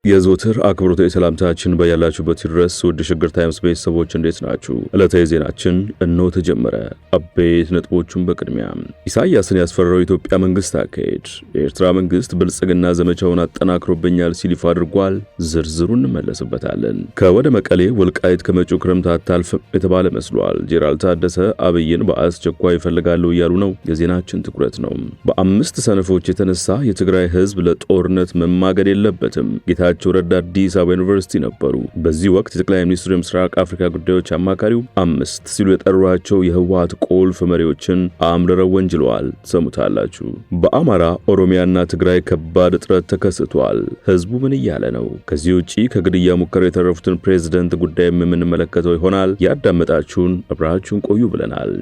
የዘወትር አክብሮታዊ ሰላምታችን በያላችሁበት ድረስ ውድ ሸገር ታይምስ ቤተሰቦች እንዴት ናችሁ? ዕለታዊ ዜናችን እነሆ ተጀመረ። አበይት ነጥቦቹን በቅድሚያ ኢሳያስን ያስፈራረው የኢትዮጵያ መንግስት አካሄድ፣ የኤርትራ መንግስት ብልጽግና ዘመቻውን አጠናክሮብኛል ሲል ይፋ አድርጓል። ዝርዝሩን እንመለስበታለን። ከወደ መቀሌ ወልቃይት ከመጪው ክረምት አታልፍም የተባለ መስሏል። ጄኔራል ታደሰ አብይን በአስቸኳይ ይፈልጋሉ እያሉ ነው። የዜናችን ትኩረት ነው። በአምስት ሰነፎች የተነሳ የትግራይ ህዝብ ለጦርነት መማገድ የለበትም። ጌታቸው ረዳ አዲስ አበባ ዩኒቨርሲቲ ነበሩ። በዚህ ወቅት የጠቅላይ ሚኒስትሩ የምስራቅ አፍሪካ ጉዳዮች አማካሪው አምስት ሲሉ የጠሯቸው የህወሓት ቁልፍ መሪዎችን አምርረው ወንጅለዋል። ሰሙታላችሁ። በአማራ ኦሮሚያና ትግራይ ከባድ እጥረት ተከስቷል። ህዝቡ ምን እያለ ነው? ከዚህ ውጪ ከግድያ ሙከራ የተረፉትን ፕሬዝዳንት ጉዳይም የምንመለከተው ይሆናል። ያዳመጣችሁን አብራችሁን ቆዩ ብለናል።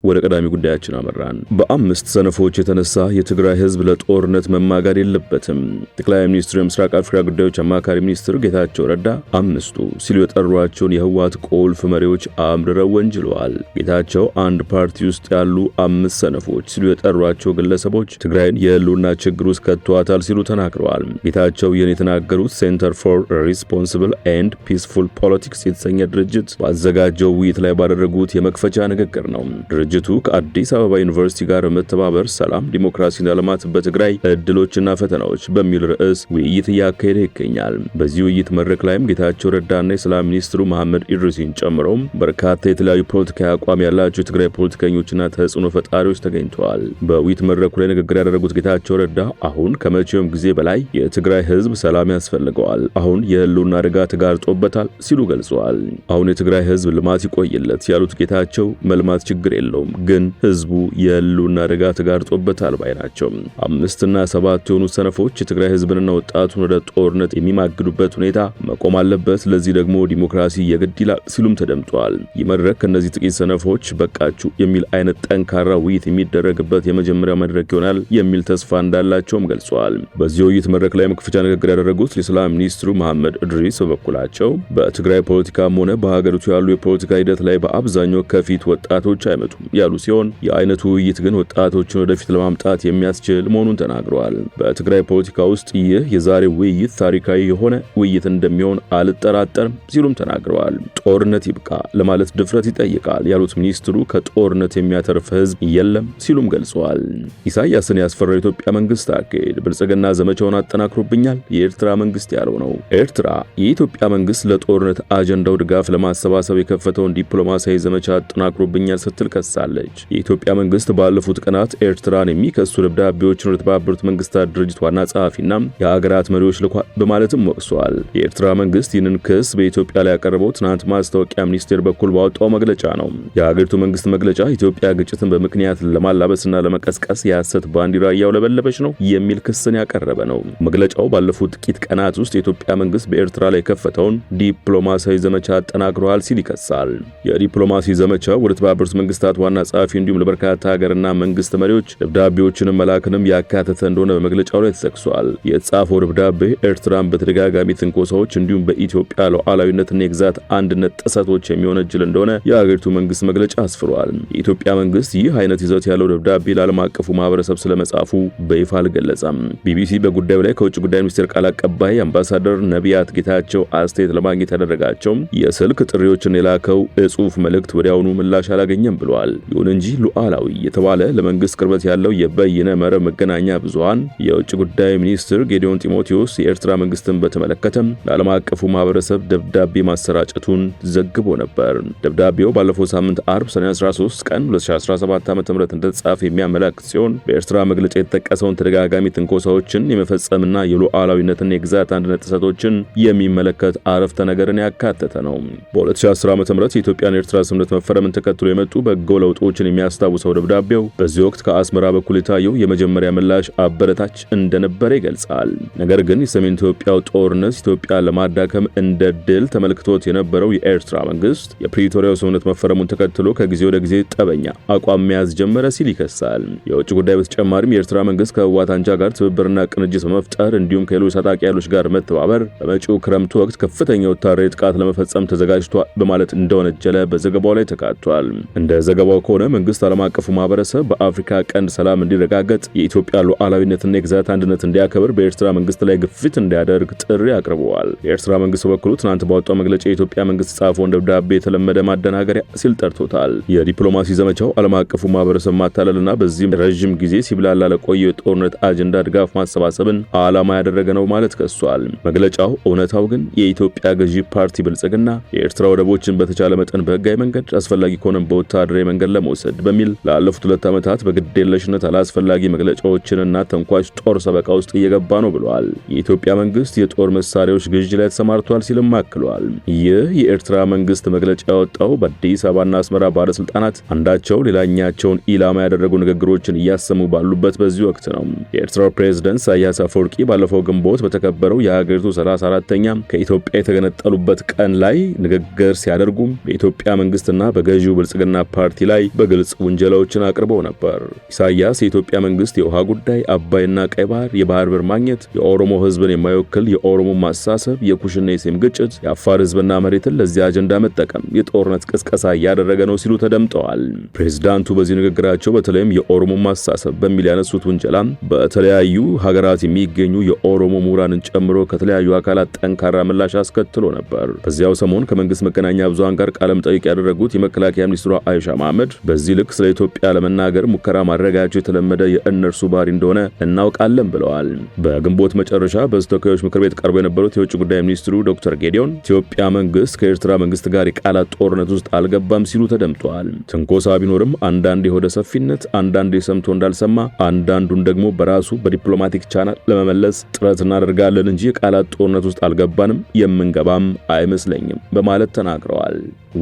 ወደ ቀዳሚ ጉዳያችን አመራን። በአምስት ሰነፎች የተነሳ የትግራይ ህዝብ ለጦርነት መማጋድ የለበትም። ጠቅላይ ሚኒስትሩ የምስራቅ አፍሪካ ጉዳዮች አማካሪ ሚኒስትር ጌታቸው ረዳ አምስቱ ሲሉ የጠሯቸውን የህወሓት ቁልፍ መሪዎች አምርረው ወንጅለዋል። ጌታቸው አንድ ፓርቲ ውስጥ ያሉ አምስት ሰነፎች ሲሉ የጠሯቸው ግለሰቦች ትግራይን የህልውና ችግር ውስጥ ከተዋታል ሲሉ ተናግረዋል። ጌታቸው ይህን የተናገሩት ሴንተር ፎር ሪስፖንሲብል ኤንድ ፒስፉል ፖለቲክስ የተሰኘ ድርጅት ባዘጋጀው ውይይት ላይ ባደረጉት የመክፈቻ ንግግር ነው። ድርጅቱ ከአዲስ አበባ ዩኒቨርሲቲ ጋር በመተባበር ሰላም፣ ዲሞክራሲና ልማት በትግራይ እድሎችና ፈተናዎች በሚል ርዕስ ውይይት እያካሄደ ይገኛል። በዚህ ውይይት መድረክ ላይም ጌታቸው ረዳና የሰላም ሚኒስትሩ መሐመድ ኢድሪስን ጨምሮ በርካታ የተለያዩ ፖለቲካዊ አቋም ያላቸው የትግራይ ፖለቲከኞችና ተጽዕኖ ፈጣሪዎች ተገኝተዋል። በውይይት መድረኩ ላይ ንግግር ያደረጉት ጌታቸው ረዳ አሁን ከመቼውም ጊዜ በላይ የትግራይ ህዝብ ሰላም ያስፈልገዋል፣ አሁን የህልውና አደጋ ተጋርጦበታል ሲሉ ገልጸዋል። አሁን የትግራይ ህዝብ ልማት ይቆይለት ያሉት ጌታቸው መልማት ችግር የለውም ግን ህዝቡ የህልውና አደጋ ተጋርጦበታል ባይ ናቸው። 5 እና 7 የሆኑ ሰነፎች የትግራይ ህዝብንና ወጣቱን ወደ ጦርነት የሚማግዱበት ሁኔታ መቆም አለበት፣ ለዚህ ደግሞ ዲሞክራሲ የግድ ይላል ሲሉም ተደምጧል። ይህ መድረክ ከነዚህ ጥቂት ሰነፎች በቃችሁ የሚል አይነት ጠንካራ ውይይት የሚደረግበት የመጀመሪያ መድረክ ይሆናል የሚል ተስፋ እንዳላቸውም ገልጸዋል። በዚህ ውይይት መድረክ ላይ መክፈቻ ንግግር ያደረጉት የሰላም ሚኒስትሩ መሐመድ ኢድሪስ በበኩላቸው በትግራይ ፖለቲካም ሆነ በሀገሪቱ ያሉ የፖለቲካ ሂደት ላይ በአብዛኛው ከፊት ወጣቶች አይመጡም ያሉ ሲሆን የአይነቱ ውይይት ግን ወጣቶችን ወደፊት ለማምጣት የሚያስችል መሆኑን ተናግረዋል። በትግራይ ፖለቲካ ውስጥ ይህ የዛሬ ውይይት ታሪካዊ የሆነ ውይይት እንደሚሆን አልጠራጠርም ሲሉም ተናግረዋል። ጦርነት ይብቃ ለማለት ድፍረት ይጠይቃል ያሉት ሚኒስትሩ ከጦርነት የሚያተርፍ ህዝብ የለም ሲሉም ገልጸዋል። ኢሳያስን ያስፈራው የኢትዮጵያ መንግስት አካሄድ ብልጽግና ዘመቻውን አጠናክሮብኛል የኤርትራ መንግስት ያለው ነው። ኤርትራ የኢትዮጵያ መንግስት ለጦርነት አጀንዳው ድጋፍ ለማሰባሰብ የከፈተውን ዲፕሎማሲያዊ ዘመቻ አጠናክሮብኛል ስትል ከሳለች። የኢትዮጵያ መንግስት ባለፉት ቀናት ኤርትራን የሚከሱ ደብዳቤዎችን ወደ ተባበሩት መንግስታት ድርጅት ዋና ጸሐፊና የሀገራት መሪዎች ልኳል በማለትም ወቅሷል። የኤርትራ መንግስት ይህንን ክስ በኢትዮጵያ ላይ ያቀረበው ትናንት ማስታወቂያ ሚኒስቴር በኩል ባወጣው መግለጫ ነው። የሀገሪቱ መንግስት መግለጫ ኢትዮጵያ ግጭትን በምክንያት ለማላበስና ለመቀስቀስ የሐሰት ባንዲራ እያውለበለበች ነው የሚል ክስን ያቀረበ ነው። መግለጫው ባለፉት ጥቂት ቀናት ውስጥ የኢትዮጵያ መንግስት በኤርትራ ላይ የከፈተውን ዲፕሎማሲያዊ ዘመቻ አጠናክሯል ሲል ይከሳል። የዲፕሎማሲ ዘመቻ ወደ ተባበሩት መንግስታት ዋና ጸሐፊ እንዲሁም ለበርካታ ሀገርና መንግስት መሪዎች ደብዳቤዎችንም መላክንም ያካተተ እንደሆነ በመግለጫው ላይ ተጠቅሷል። የተጻፈው ደብዳቤ ኤርትራን በተደጋጋሚ ትንኮሳዎች እንዲሁም በኢትዮጵያ ሉዓላዊነትና የግዛት አንድነት ጥሰቶች የሚወነጅል እንደሆነ የሀገሪቱ መንግስት መግለጫ አስፍሯል። የኢትዮጵያ መንግስት ይህ አይነት ይዘት ያለው ደብዳቤ ለዓለም አቀፉ ማህበረሰብ ስለመጻፉ በይፋ አልገለጸም። ቢቢሲ በጉዳዩ ላይ ከውጭ ጉዳይ ሚኒስቴር ቃል አቀባይ አምባሳደር ነቢያት ጌታቸው አስተያየት ለማግኘት ያደረጋቸው የስልክ ጥሪዎችን የላከው የጽሑፍ መልእክት ወዲያውኑ ምላሽ አላገኘም ብሏል። ይሁን እንጂ ሉዓላዊ የተባለ ለመንግስት ቅርበት ያለው የበይነ መረብ መገናኛ ብዙሃን የውጭ ጉዳይ ሚኒስትር ጌዲዮን ጢሞቴዎስ የኤርትራ መንግስትን በተመለከተ ለዓለም አቀፉ ማህበረሰብ ደብዳቤ ማሰራጨቱን ዘግቦ ነበር። ደብዳቤው ባለፈው ሳምንት አርብ ሰኔ 13 ቀን 2017 ዓ.ም እንደተጻፈ የሚያመለክት ሲሆን በኤርትራ መግለጫ የተጠቀሰውን ተደጋጋሚ ትንኮሳዎችን የመፈጸምና የሉዓላዊነትና የግዛት አንድነት ጥሰቶችን የሚመለከት አረፍተ ነገርን ያካተተ ነው። በ2010 ዓ.ም የኢትዮጵያና ኤርትራ ስምምነት መፈረምን ተከትሎ የመጡ በጎ ለውጦችን የሚያስታውሰው ደብዳቤው በዚህ ወቅት ከአስመራ በኩል የታየው የመጀመሪያ ምላሽ አበረታች እንደነበረ ይገልጻል። ነገር ግን የሰሜን ኢትዮጵያው ጦርነት ኢትዮጵያ ለማዳከም እንደ ድል ተመልክቶት የነበረው የኤርትራ መንግስት የፕሪቶሪያው ስምምነት መፈረሙን ተከትሎ ከጊዜ ወደ ጊዜ ጠበኛ አቋም መያዝ ጀመረ ሲል ይከሳል። የውጭ ጉዳይ በተጨማሪም የኤርትራ መንግስት ከህወሓት አንጃ ጋር ትብብርና ቅንጅት በመፍጠር እንዲሁም ከሌሎች ታጣቂ ኃይሎች ጋር መተባበር በመጪው ክረምቱ ወቅት ከፍተኛ ወታደራዊ ጥቃት ለመፈጸም ተዘጋጅቷል በማለት እንደወነጀለ በዘገባው ላይ ተካቷል። እንደ ዘገባው ዘገባው ከሆነ መንግስት ዓለም አቀፉ ማህበረሰብ በአፍሪካ ቀንድ ሰላም እንዲረጋገጥ የኢትዮጵያ ሉዓላዊነትና የግዛት አንድነት እንዲያከብር በኤርትራ መንግስት ላይ ግፊት እንዲያደርግ ጥሪ አቅርበዋል። የኤርትራ መንግስት በበኩሉ ትናንት ባወጣው መግለጫ የኢትዮጵያ መንግስት ጻፈውን ደብዳቤ የተለመደ ማደናገሪያ ሲል ጠርቶታል። የዲፕሎማሲ ዘመቻው ዓለም አቀፉ ማህበረሰብ ማታለልና በዚህም ረዥም ጊዜ ሲብላላ ለቆየው የጦርነት አጀንዳ ድጋፍ ማሰባሰብን ዓላማ ያደረገ ነው ማለት ከሷል። መግለጫው እውነታው ግን የኢትዮጵያ ገዢ ፓርቲ ብልጽግና የኤርትራ ወደቦችን በተቻለ መጠን በህጋዊ መንገድ አስፈላጊ ከሆነም በወታደራዊ መንገድ ለመውሰድ በሚል ላለፉት 2 ዓመታት በግዴለሽነት አላስፈላጊ መግለጫዎችንና ተንኳሽ ጦር ሰበቃ ውስጥ እየገባ ነው ብለዋል። የኢትዮጵያ መንግስት የጦር መሳሪያዎች ግዥ ላይ ተሰማርቷል ሲልም አክሏል። ይህ የኤርትራ መንግስት መግለጫ ያወጣው በአዲስ አበባና አስመራ ባለስልጣናት አንዳቸው ሌላኛቸውን ኢላማ ያደረጉ ንግግሮችን እያሰሙ ባሉበት በዚህ ወቅት ነው። የኤርትራው ፕሬዝዳንት ኢሳያስ አፈወርቂ ባለፈው ግንቦት በተከበረው የሀገሪቱ 34ኛ ከኢትዮጵያ የተገነጠሉበት ቀን ላይ ንግግር ሲያደርጉ በኢትዮጵያ መንግስትና በገዢው ብልጽግና ፓርቲ ላይ በግልጽ ውንጀላዎችን አቅርበው ነበር። ኢሳያስ የኢትዮጵያ መንግስት የውሃ ጉዳይ፣ አባይና ቀይ ባህር፣ የባህር በር ማግኘት፣ የኦሮሞ ህዝብን የማይወክል የኦሮሞ ማሳሰብ፣ የኩሽና የሴም ግጭት፣ የአፋር ህዝብና መሬትን ለዚህ አጀንዳ መጠቀም የጦርነት ቅስቀሳ እያደረገ ነው ሲሉ ተደምጠዋል። ፕሬዝዳንቱ በዚህ ንግግራቸው በተለይም የኦሮሞ ማሳሰብ በሚል ያነሱት ውንጀላ በተለያዩ ሀገራት የሚገኙ የኦሮሞ ምሁራንን ጨምሮ ከተለያዩ አካላት ጠንካራ ምላሽ አስከትሎ ነበር። በዚያው ሰሞን ከመንግስት መገናኛ ብዙሃን ጋር ቃለ መጠይቅ ያደረጉት የመከላከያ ሚኒስትሯ አይሻ መሐመድ በዚህ ልክ ስለ ኢትዮጵያ ለመናገር ሙከራ ማድረጋቸው የተለመደ የእነርሱ ባህሪ እንደሆነ እናውቃለን ብለዋል። በግንቦት መጨረሻ በተወካዮች ምክር ቤት ቀርበው የነበሩት የውጭ ጉዳይ ሚኒስትሩ ዶክተር ጌዲዮን ኢትዮጵያ መንግስት ከኤርትራ መንግስት ጋር የቃላት ጦርነት ውስጥ አልገባም ሲሉ ተደምጠዋል። ትንኮሳ ቢኖርም አንዳንድ የሆደ ሰፊነት፣ አንዳንድ ሰምቶ እንዳልሰማ፣ አንዳንዱን ደግሞ በራሱ በዲፕሎማቲክ ቻናል ለመመለስ ጥረት እናደርጋለን እንጂ የቃላት ጦርነት ውስጥ አልገባንም፣ የምንገባም አይመስለኝም በማለት ተናግረዋል።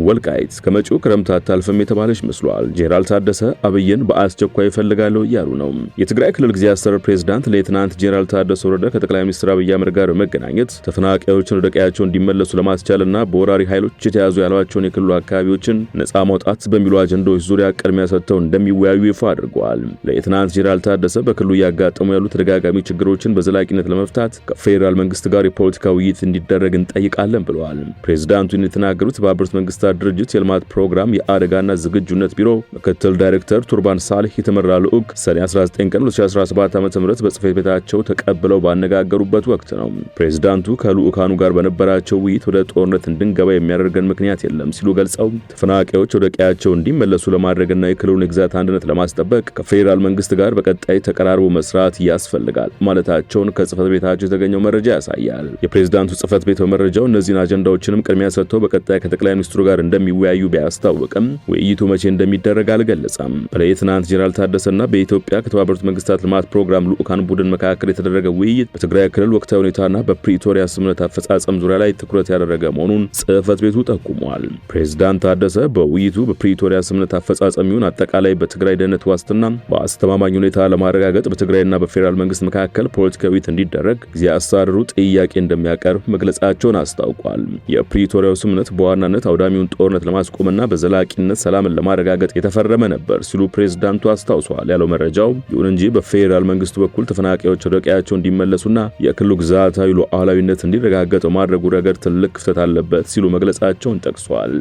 ወልቃይት ከመጪው ክረምት አታልፍም የተባለች መስሏል። ጄኔራል ታደሰ አብይን በአስቸኳይ ይፈልጋሉ እያሉ ነው። የትግራይ ክልል ጊዜያዊ አስተዳደር ፕሬዝዳንት ሌተናንት ጄኔራል ታደሰ ወረደ ከጠቅላይ ሚኒስትር አብይ አህመድ ጋር በመገናኘት ተፈናቃዮችን ወደ ቀያቸው እንዲመለሱ ለማስቻልና በወራሪ ኃይሎች የተያዙ ያሏቸውን የክልሉ አካባቢዎችን ነፃ ማውጣት በሚሉ አጀንዳዎች ዙሪያ ቅድሚያ ሰጥተው እንደሚወያዩ ይፋ አድርገዋል። ሌተናንት ጄኔራል ታደሰ በክልሉ እያጋጠሙ ያሉ ተደጋጋሚ ችግሮችን በዘላቂነት ለመፍታት ከፌዴራል መንግስት ጋር የፖለቲካ ውይይት እንዲደረግ እንጠይቃለን ብለዋል። ፕሬዝዳንቱን የተናገሩት በአበሩት መንግስታት ድርጅት የልማት ፕሮግራም የአደጋና ዝግጁነት ቢሮ ምክትል ዳይሬክተር ቱርባን ሳልህ የተመራ ልዑክ ሰኔ 19 ቀን 2017 ዓ.ም በጽሕፈት ቤታቸው ተቀብለው ባነጋገሩበት ወቅት ነው። ፕሬዝዳንቱ ከልዑካኑ ጋር በነበራቸው ውይይት ወደ ጦርነት እንድንገባ የሚያደርገን ምክንያት የለም ሲሉ ገልጸው ተፈናቃዮች ወደ ቀያቸው እንዲመለሱ ለማድረግና የክልሉን የግዛት አንድነት ለማስጠበቅ ከፌዴራል መንግስት ጋር በቀጣይ ተቀራርቦ መስራት ያስፈልጋል ማለታቸውን ከጽሕፈት ቤታቸው የተገኘው መረጃ ያሳያል። የፕሬዝዳንቱ ጽሕፈት ቤት በመረጃው እነዚህን አጀንዳዎችንም ቅድሚያ ሰጥተው በቀጣይ ከጠቅላይ ሚኒስትሩ ጋር እንደሚወያዩ ቢያስታውቅም ውይይቱ መቼ እንደሚደረግ አልገለጸም። በሌተናንት ጄኔራል ታደሰና በኢትዮጵያ ከተባበሩት መንግስታት ልማት ፕሮግራም ልዑካን ቡድን መካከል የተደረገ ውይይት በትግራይ ክልል ወቅታዊ ሁኔታና በፕሪቶሪያ ስምምነት አፈጻጸም ዙሪያ ላይ ትኩረት ያደረገ መሆኑን ጽሕፈት ቤቱ ጠቁሟል። ፕሬዝዳንት ታደሰ በውይይቱ በፕሪቶሪያ ስምምነት አፈጻጸም ይሁን አጠቃላይ በትግራይ ደህንነት ዋስትና በአስተማማኝ ሁኔታ ለማረጋገጥ በትግራይና በፌዴራል መንግስት መካከል ፖለቲካዊ ውይይት እንዲደረግ ጊዜያዊ አስተዳደሩ ጥያቄ እንደሚያቀርብ መግለጻቸውን አስታውቋል። የፕሪቶሪያው ስምምነት በዋናነት አውዳሚውን ጦርነት ለማስቆምና በዘላቂነት ሰላምን ለማረጋገጥ የተፈረመ ነበር ሲሉ ፕሬዝዳንቱ አስታውሰዋል ያለው መረጃው፣ ይሁን እንጂ በፌዴራል መንግስቱ በኩል ተፈናቃዮች ወደ ቀያቸው እንዲመለሱና የክልሉ ግዛታዊ ሉዓላዊነት እንዲረጋገጥ ማድረጉ ረገድ ትልቅ ክፍተት አለበት ሲሉ መግለጻቸውን ጠቅሷል።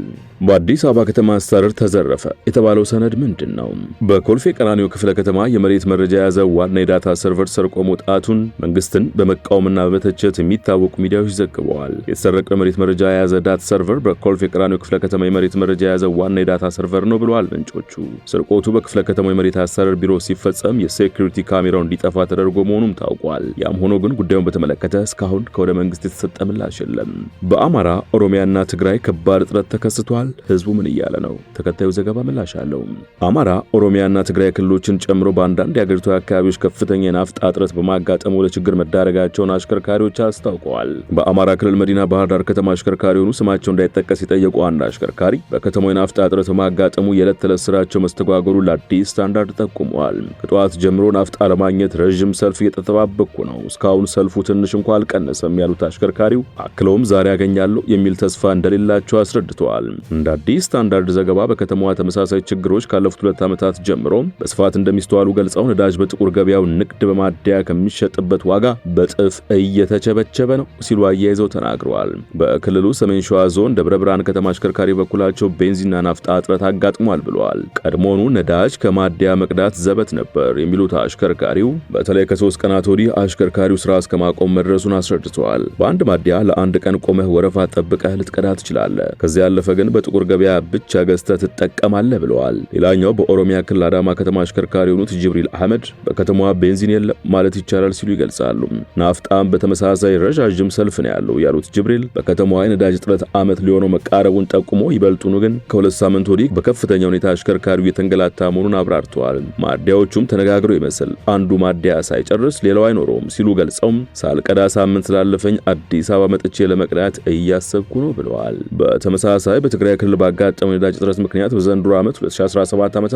በአዲስ አበባ ከተማ አስተዳደር ተዘረፈ የተባለው ሰነድ ምንድን ነው? በኮልፌ ቀራኒዮ ክፍለ ከተማ የመሬት መረጃ የያዘ ዋና የዳታ ሰርቨር ሰርቆ መውጣቱን መንግስትን በመቃወምና በመተቸት የሚታወቁ ሚዲያዎች ዘግበዋል። የተሰረቀው የመሬት መረጃ የያዘ ዳታ ሰርቨር በኮልፌ ቀራኒዮ ክፍለ ከተማ የመሬት መረጃ የያዘ ዋና የዳታ ሰርቨር ነው ብለዋል ምንጮቹ። ስርቆቱ በክፍለ ከተማው የመሬት አስተዳደር ቢሮ ሲፈጸም የሴኩሪቲ ካሜራው እንዲጠፋ ተደርጎ መሆኑም ታውቋል። ያም ሆኖ ግን ጉዳዩን በተመለከተ እስካሁን ከወደ መንግስት የተሰጠ ምላሽ የለም። በአማራ ኦሮሚያና ትግራይ ከባድ እጥረት ተከስቷል። ህዝቡ ምን እያለ ነው? ተከታዩ ዘገባ ምላሽ አለው። አማራ ኦሮሚያና ትግራይ ክልሎችን ጨምሮ በአንዳንድ የአገሪቱ አካባቢዎች ከፍተኛ የናፍጣ እጥረት በማጋጠሙ ለችግር መዳረጋቸውን አሽከርካሪዎች አስታውቀዋል። በአማራ ክልል መዲና ባህር ዳር ከተማ አሽከርካሪ ሆኑ ስማቸው እንዳይጠቀስ የጠየቁ አንድ አሽከርካሪ በከተማው የናፍጣ እጥረት በማጋጠሙ የዕለት ተዕለት ስራቸው መስተጓጎሉ ለአዲስ ስታንዳርድ ጠቁመዋል። ከጠዋት ጀምሮ ናፍጣ ለማግኘት ረዥም ሰልፍ እየተጠባበቁ ነው። እስካሁን ሰልፉ ትንሽ እንኳን አልቀነሰም ያሉት አሽከርካሪው አክለውም ዛሬ ያገኛለሁ የሚል ተስፋ እንደሌላቸው አስረድተዋል። እንደ አዲስ ስታንዳርድ ዘገባ በከተማዋ ተመሳሳይ ችግሮች ካለፉት 2 ዓመታት ጀምሮ በስፋት እንደሚስተዋሉ ገልጸው ነዳጅ በጥቁር ገበያው ንግድ በማደያ ከሚሸጥበት ዋጋ በጥፍ እየተቸበቸበ ነው ሲሉ አያይዘው ተናግረዋል። በክልሉ ሰሜን ሸዋ ዞን ደብረ ብርሃን ከተማ አሽከርካሪ በኩላቸው ቤንዚንና ናፍጣ እጥረት አጋጥሞ አጋጥሟል ብለዋል። ቀድሞኑ ነዳጅ ከማደያ መቅዳት ዘበት ነበር የሚሉት አሽከርካሪው በተለይ ከ3 ቀናት ወዲህ አሽከርካሪው ስራ እስከማቆም መድረሱን አስረድተዋል። በአንድ ማደያ ለአንድ ቀን ቆመህ ወረፋ ጠብቀህ ልትቀዳ ትችላለህ። ከዚያ ያለፈ ግን በጥቁር ገበያ ብቻ ገዝተህ ትጠቀማለህ ብለዋል። ሌላኛው በኦሮሚያ ክልል አዳማ ከተማ አሽከርካሪ የሆኑት ጅብሪል አህመድ በከተማዋ ቤንዚን የለም ማለት ይቻላል ሲሉ ይገልጻሉ። ናፍጣም በተመሳሳይ ረዣዥም ሰልፍ ነው ያለው ያሉት ጅብሪል በከተማዋ የነዳጅ እጥረት ዓመት ሊሆነው መቃረቡን ጠቁሞ ይበልጡኑ ግን ከ2 ሳምንት ወዲህ በከፍተኛ ሁኔታ አሽከርካሪው የተንገላታ መሆኑን አብራርተዋል። ማደያዎቹም ተነጋግረው ይመስል አንዱ ማደያ ሳይጨርስ ሌላው አይኖረውም ሲሉ ገልጸው ሳልቀዳ ሳምንት ስላለፈኝ አዲስ አበባ መጥቼ ለመቅዳት እያሰብኩ ነው ብለዋል። በተመሳሳይ በትግራይ ክልል ባጋጠመው የነዳጅ እጥረት ምክንያት በዘንድሮ ዓመት 2017 ዓ.ም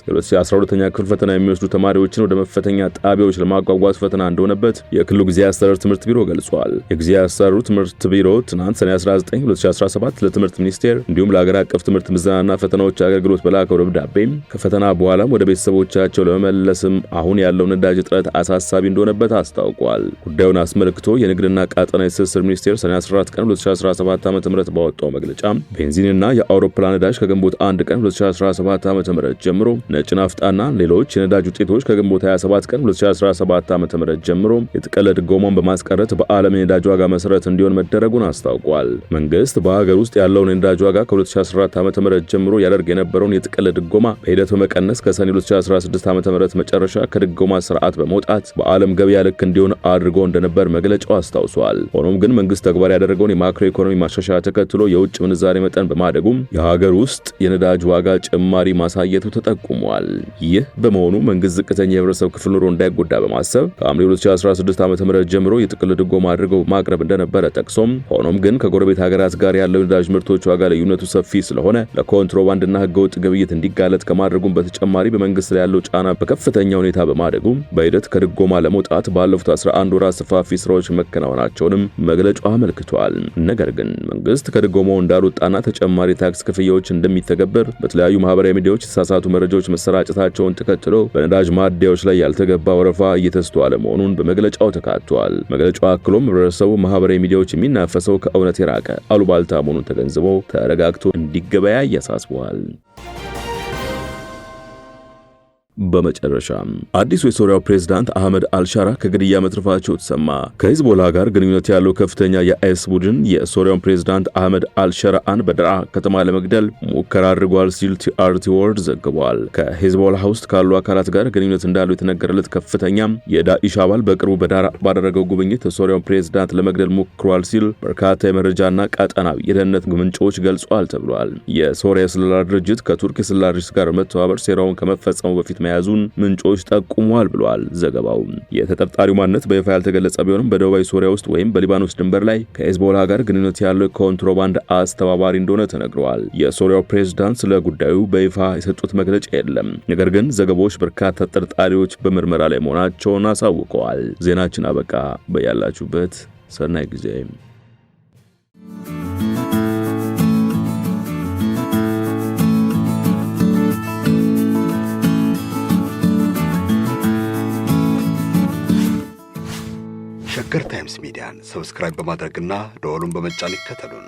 የ2012ኛ ክፍል ፈተና የሚወስዱ ተማሪዎችን ወደ መፈተኛ ጣቢያዎች ለማጓጓዝ ፈተና እንደሆነበት የክልሉ ጊዜያዊ አስተዳደር ትምህርት ቢሮ ገልጿል። የጊዜያዊ አስተዳደሩ ትምህርት ቢሮ ትናንት ሰኔ 19 2017 ለትምህርት ሚኒስቴር እንዲሁም ለሀገር አቀፍ ትምህርት ምዘናና ፈተናዎች አገልግሎት በላከው ደብዳቤ ከፈተና በኋላም ወደ ቤተሰቦቻቸው ለመመለስም አሁን ያለው ነዳጅ እጥረት አሳሳቢ እንደሆነበት አስታውቋል። ጉዳዩን አስመልክቶ የንግድና ቀጣናዊ ትስስር ሚኒስቴር ሰኔ 14 ቀን 2017 ዓ.ም ባወጣው መግለጫ ቤንዚንና የአውሮፕላን ነዳጅ ከግንቦት 1 ቀን 2017 ዓ.ም ጀምሮ ነጭ ናፍጣና ሌሎች የነዳጅ ውጤቶች ከግንቦት 27 ቀን 2017 ዓ.ም ጀምሮ የጥቅል ድጎማን በማስቀረት በዓለም የነዳጅ ዋጋ መሰረት እንዲሆን መደረጉን አስታውቋል። መንግስት በሀገር ውስጥ ያለውን የነዳጅ ዋጋ ከ2014 ዓ.ም ጀምሮ ያደርግ የነበረውን የጥቅል ድጎማ በሂደት በመቀነስ ከሰኔ 2016 ዓ.ም መጨረሻ ከድጎማ ስርዓት በመውጣት በዓለም ገበያ ልክ እንዲሆን አድርጎ እንደነበር መግለጫው አስታውሷል። ሆኖም ግን መንግስት ተግባር ያደረገውን የማክሮ ኢኮኖሚ ማሻሻያ ተከትሎ የውጭ ምንዛሬ መጠን በማደጉም የሀገር ውስጥ የነዳጅ ዋጋ ጭማሪ ማሳየቱ ተጠቁሟል። ይህ በመሆኑ መንግስት ዝቅተኛ የህብረተሰብ ክፍል ኑሮ እንዳይጎዳ በማሰብ ከሐምሌ 2016 ዓ.ም ጀምሮ የጥቅል ድጎማ አድርገው ማቅረብ እንደነበረ ጠቅሶም ሆኖም ግን ከጎረቤት ሀገራት ጋር ያለው የነዳጅ ምርቶች ዋጋ ልዩነቱ ሰፊ ስለሆነ ለኮንትሮባንድና ህገወጥ ግብይት እንዲጋለጥ ከማድረጉም በተጨማሪ በመንግስት ላይ ያለው ጫና በከፍተኛ ሁኔታ በማደጉ በሂደት ከድጎማ ለመውጣት ባለፉት 11 ወራት ሰፋፊ ስራዎች መከናወናቸውንም መግለጫው አመልክቷል። ነገር ግን መንግስት ከድጎማው እንዳልወጣና ተጨማሪ ታክስ ክፍያዎች እንደሚተገበር በተለያዩ ማህበራዊ ሚዲያዎች የተሳሳቱ መረጃዎች መሰራጨታቸውን ተከትሎ በነዳጅ ማደያዎች ላይ ያልተገባ ወረፋ እየተስተዋለ መሆኑን በመግለጫው ተካቷል። መግለጫው አክሎም ህብረተሰቡ ማህበራዊ ሚዲያዎች የሚናፈሰው ከእውነት የራቀ አሉባልታ መሆኑን ተገንዝቦ ተረጋግቶ እንዲገበያይ ያሳስበዋል። በመጨረሻ አዲሱ የሶሪያው ፕሬዝዳንት አህመድ አልሻራ ከግድያ መትረፋቸው ተሰማ። ከሂዝቦላ ጋር ግንኙነት ያለው ከፍተኛ የአይስ ቡድን የሶሪያውን ፕሬዝዳንት አህመድ አልሻራን በደራ ከተማ ለመግደል ሙከራ አድርጓል ሲል ቲአርቲ ወርድ ዘግቧል። ከሂዝቦላ ውስጥ ካሉ አካላት ጋር ግንኙነት እንዳለው የተነገረለት ከፍተኛ የዳኢሽ አባል በቅርቡ በዳራ ባደረገው ጉብኝት የሶሪያውን ፕሬዝዳንት ለመግደል ሞክሯል ሲል በርካታ የመረጃና ቀጠናዊ የደህንነት ምንጮች ገልጿል ተብሏል። የሶሪያ የስለላ ድርጅት ከቱርክ የስለላ ድርጅት ጋር መተባበር ሴራውን ከመፈጸሙ በፊት መያዙን ምንጮች ጠቁመዋል ብሏል ዘገባው። የተጠርጣሪው ማንነት በይፋ ያልተገለጸ ቢሆንም በደቡባዊ ሶሪያ ውስጥ ወይም በሊባኖስ ድንበር ላይ ከሂዝቦላ ጋር ግንኙነት ያለው ኮንትሮባንድ አስተባባሪ እንደሆነ ተነግሯል። የሶሪያው ፕሬዝዳንት ስለ ጉዳዩ በይፋ የሰጡት መግለጫ የለም። ነገር ግን ዘገባዎች በርካታ ተጠርጣሪዎች በምርመራ ላይ መሆናቸውን አሳውቀዋል። ዜናችን አበቃ። በያላችሁበት ሰናይ ጊዜ። ሸገር ታይምስ ሚዲያን ሰብስክራይብ በማድረግና ደወሉን በመጫን ይከተሉን።